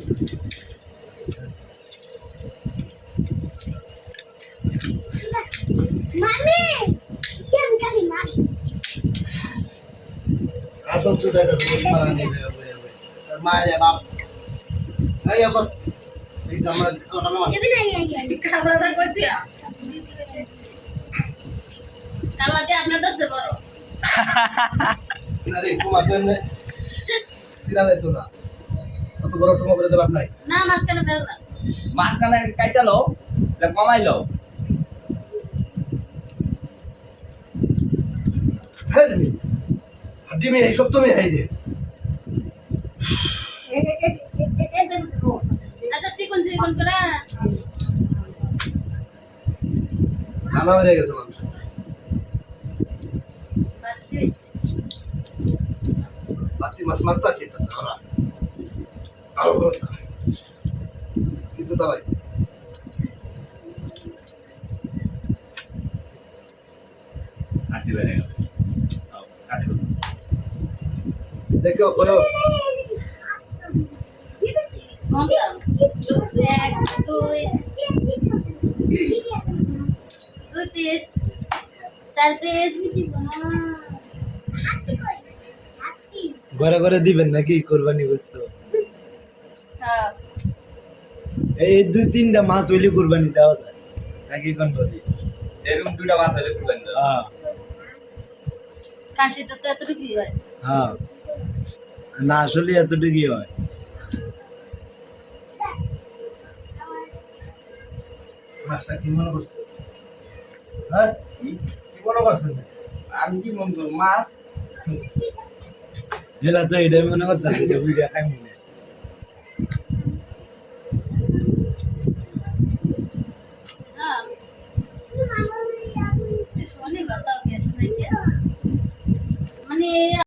Mami, jangan kali mari. Apa sudah ada sebut mana nih? Maya bab. Ayo bab. Kita orang mana? Ya benar ya. Kalau kau dia, kalau dia আপনার দোস্ত বড়। না রে কুমা তো এমনি সিরা যাইতো না কত বড় টুমা করে দিলাম নাই না মাঝখানে ফেল না। মাঝখানে কাইটালো এটা কমাইলো হ্যাঁ রে হাড্ডি মে এই সব তুমি এই দে আচ্ছা চিকন চিকন করে খানা হয়ে গেছে মানুষ বাতি মাছ মারতাছি এটা ধরা আরো বলতা কিন্তু দাবাই কাটি বেড়ে গেল কাটি দেখো বলো এক দুই পিস চার পিস ঘরে ঘরে দিবেন নাকি কোরবানি গোস্ত হ্যাঁ এই 2-3টা মাছ হইলে কোরবানি দেওয়া যায় নাকি কোন বলি এরকম দুইটা মাছ হলে কুরবানি দাও হ্যাঁ কাশিতে তো এতটুকুই হয় হ্যাঁ না আসলে এতটুকুই হয় মাছটা কি মনে করছে হ্যাঁ কি মনে করছেন আমি কি মন করব মাছ এলা তো এটাই মনে করতেছে যে বুঝা খাই মনে হ্যাঁ অনেক কথা মানে